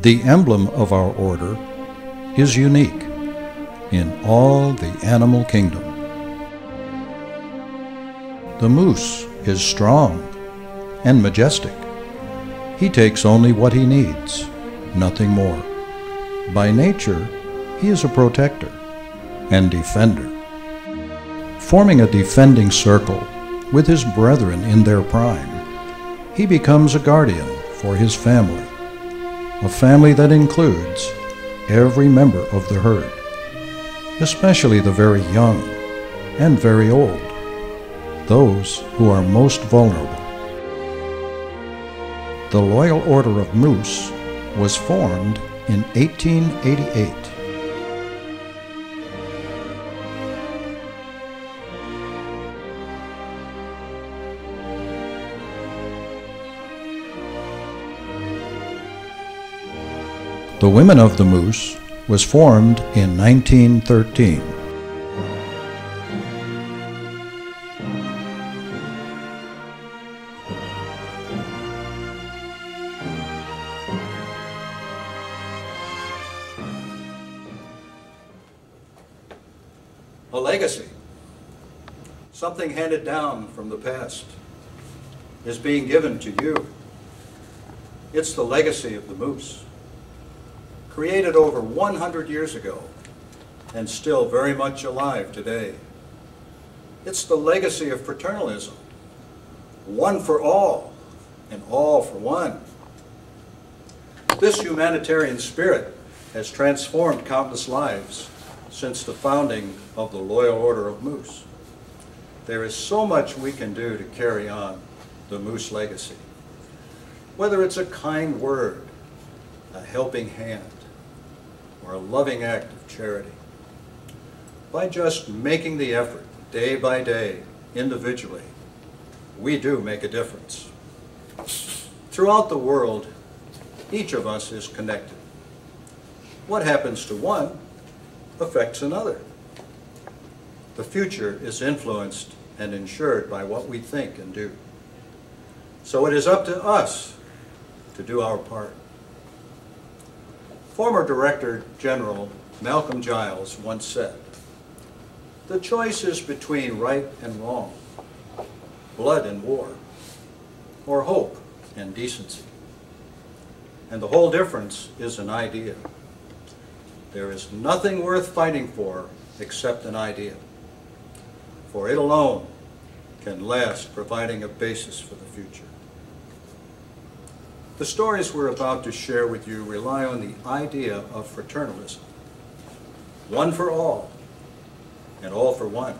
The emblem of our order is unique in all the animal kingdom. The moose is strong and majestic. He takes only what he needs, nothing more. By nature, he is a protector and defender. Forming a defending circle with his brethren in their prime, he becomes a guardian for his family, a family that includes every member of the herd, especially the very young and very old, those who are most vulnerable. The Loyal Order of Moose was formed in 1888. The Women of the Moose was formed in 1913. A legacy, something handed down from the past, is being given to you. It's the legacy of the moose, created over 100 years ago and still very much alive today. It's the legacy of fraternalism, one for all and all for one. This humanitarian spirit has transformed countless lives since the founding of the Loyal Order of Moose. There is so much we can do to carry on the moose legacy. Whether it's a kind word, a helping hand, or a loving act of charity. By just making the effort day by day, individually, we do make a difference. Throughout the world, each of us is connected. What happens to one affects another. The future is influenced and ensured by what we think and do. So it is up to us to do our part. Former Director General Malcolm Giles once said, "The choice is between right and wrong, blood and war, or hope and decency. And the whole difference is an idea. There is nothing worth fighting for except an idea, for it alone can last, providing a basis for the future." The stories we're about to share with you rely on the idea of fraternalism, one for all and all for one.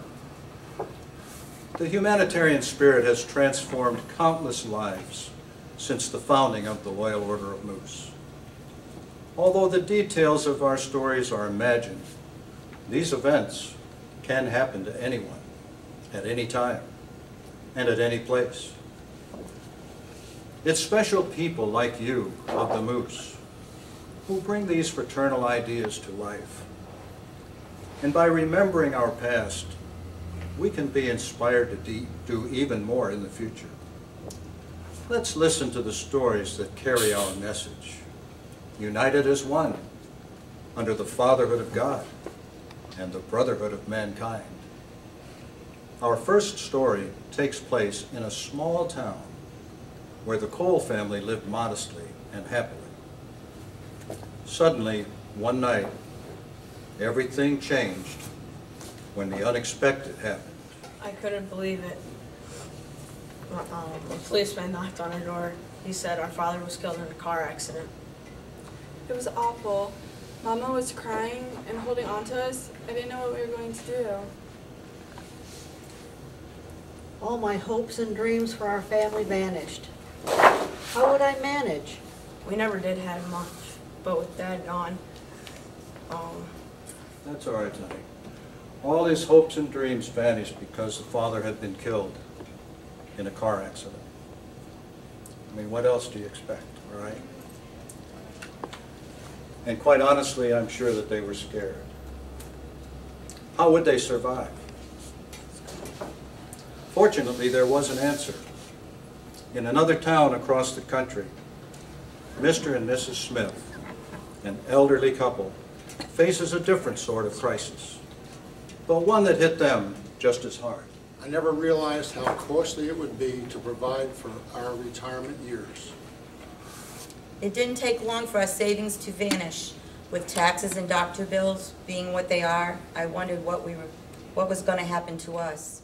The humanitarian spirit has transformed countless lives since the founding of the Loyal Order of Moose. Although the details of our stories are imagined, these events can happen to anyone, at any time, and at any place. It's special people like you of the Moose who bring these fraternal ideas to life. And by remembering our past, we can be inspired to do even more in the future. Let's listen to the stories that carry our message, united as one, under the fatherhood of God and the brotherhood of mankind. Our first story takes place in a small town where the Cole family lived modestly and happily. Suddenly, one night, everything changed when the unexpected happened. I couldn't believe it. A policeman knocked on our door. He said our father was killed in a car accident. It was awful. Mama was crying and holding on to us. I didn't know what we were going to do. All my hopes and dreams for our family vanished. How would I manage? We never did have much, but with Dad gone, That's all right, honey. All his hopes and dreams vanished because the father had been killed in a car accident. I mean, what else do you expect, all right? And quite honestly, I'm sure that they were scared. How would they survive? Fortunately, there was an answer. In another town across the country, Mr. and Mrs. Smith an elderly couple, faces a different sort of crisis, but one that hit them just as hard. I never realized how costly it would be to provide for our retirement years. It didn't take long for our savings to vanish. With taxes and doctor bills being what they are, I wondered what was going to happen to us.